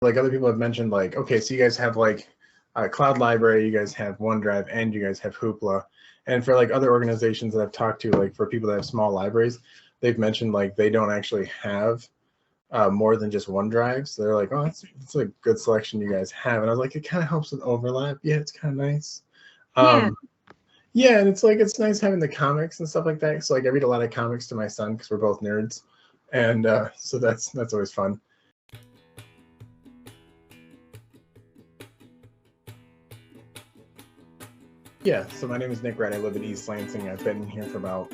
like other people have mentioned, like, okay, so you guys have like Cloud Library, you guys have OneDrive, and you guys have Hoopla. And for like other organizations that I've talked to, like for people that have small libraries, they've mentioned like they don't actually have more than just OneDrive. So they're like, oh, that's a good selection you guys have. And I was like, it kind of helps with overlap. Yeah, it's kind of nice. Yeah. Yeah, and it's like it's nice having the comics and stuff like that. So like I read a lot of comics to my son because we're both nerds, and so that's always fun. Yeah, so my name is Nick Wright. I live in East Lansing. I've been here for about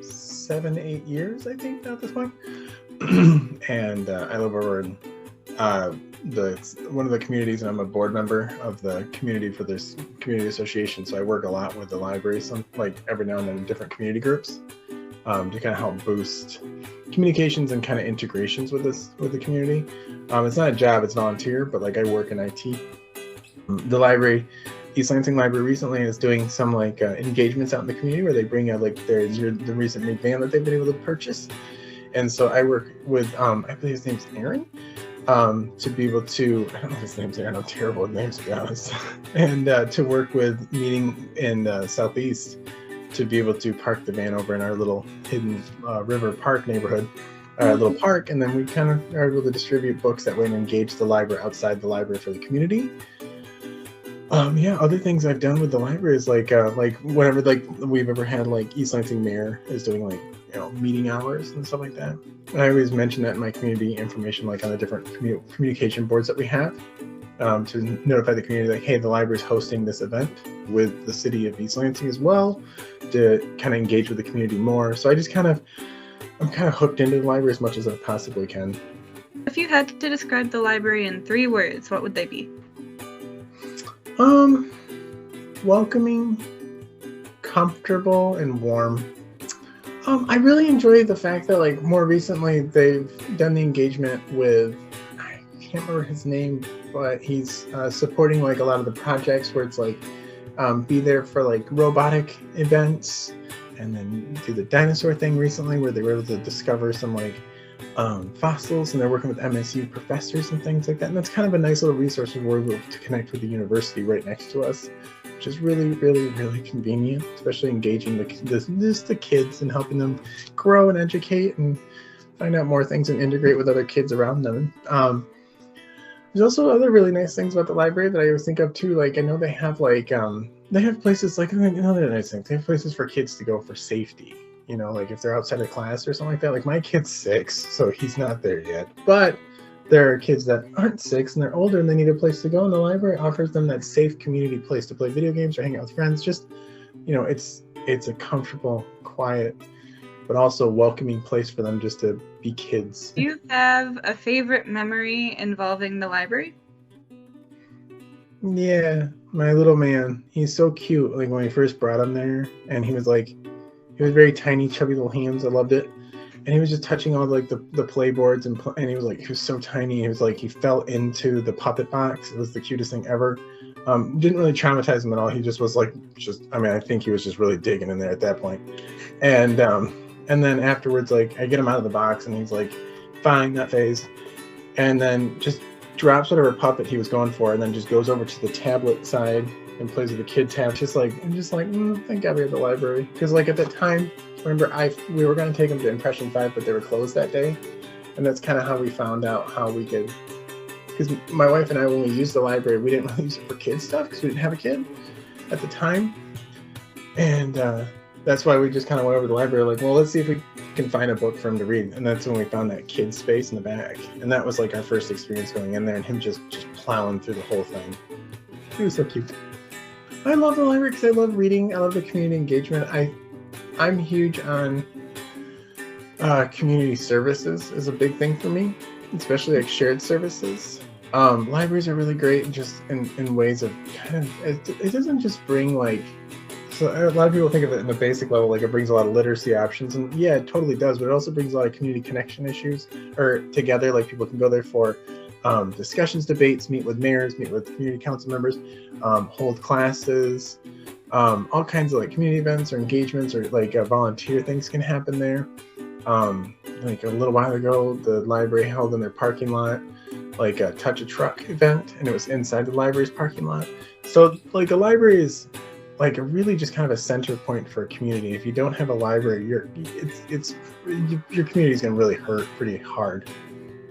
7-8 years, I think, now at this point. And I live over in the one of the communities, and I'm a board member of the community for this community association. So I work a lot with the library, some like every now and then in different community groups, to kind of help boost communications and kind of integrations with the community. It's not a job, it's volunteer, but like I work in IT. The library, East Lansing Library, recently is doing some like engagements out in the community where they bring out like the recent new van that they've been able to purchase. And so I work with I believe his name's Aaron, to be able to, I don't know if his name's Aaron, I'm terrible with names to be honest, and to work with Meeting in Southeast to be able to park the van over in our little hidden River Park neighborhood, little park, and then we kind of are able to distribute books that way and engage the library outside the library for the community. Yeah, other things I've done with the library is like whenever like we've ever had like East Lansing Mayor is doing like meeting hours and stuff like that. And I always mention that in my community information, like on the different communication boards that we have, to notify the community like, hey, the library is hosting this event with the city of East Lansing as well, to kind of engage with the community more. So I'm kind of hooked into the library as much as I possibly can. If you had to describe the library in 3 words, what would they be? Welcoming, comfortable, and warm. I really enjoy the fact that like more recently they've done the engagement with, I can't remember his name, but he's supporting like a lot of the projects where it's like be there for like robotic events, and then do the dinosaur thing recently where they were able to discover some like fossils, and they're working with MSU professors and things like that. And that's kind of a nice little resource where we're able to connect with the university right next to us, which is really, really, really convenient, especially engaging the kids and helping them grow and educate and find out more things and integrate with other kids around them. There's also other really nice things about the library that I always think of too. Like I know they have like they have places like another nice thing. They have places for kids to go for safety. Like if they're outside of class or something like that. Like my kid's 6, so he's not there yet. But there are kids that aren't 6 and they're older and they need a place to go, and the library offers them that safe community place to play video games or hang out with friends. Just, it's a comfortable, quiet, but also welcoming place for them just to be kids. Do you have a favorite memory involving the library? Yeah, my little man. He's so cute. Like when we first brought him there, and he was very tiny, chubby little hands. I loved it. And he was just touching all like the play boards, and he was so tiny. He was like, he fell into the puppet box. It was the cutest thing ever. Didn't really traumatize him at all. He just was like, I think he was just really digging in there at that point. And then afterwards, like I get him out of the box and he's like, fine, not phased. And then just drops whatever puppet he was going for, and then just goes over to the tablet side and plays with the kid tab. I'm just like, thank God we had the library. Because like at that time, remember we were going to take them to Impression 5, but they were closed that day. And that's kind of how we found out how we could, because my wife and I, when we used the library, we didn't really use it for kid stuff because we didn't have a kid at the time. And that's why we just kind of went over to the library like, well, let's see if we can find a book for him to read. And that's when we found that kid space in the back. And that was like our first experience going in there, and him just plowing through the whole thing. He was so cute. I love the library because I love reading. I love the community engagement. I'm huge on community services is a big thing for me, especially like shared services. Libraries are really great just in ways of kind of, it doesn't just bring like, so a lot of people think of it in the basic level, like it brings a lot of literacy options, and yeah, it totally does, but it also brings a lot of community connection issues or together, like people can go there for discussions, debates, meet with mayors, meet with community council members, hold classes, all kinds of like community events or engagements or like volunteer things can happen there. Like a little while ago, the library held in their parking lot like a touch a truck event, and it was inside the library's parking lot. So like the library is like really just kind of a center point for a community. If you don't have a library, your community is going to really hurt pretty hard.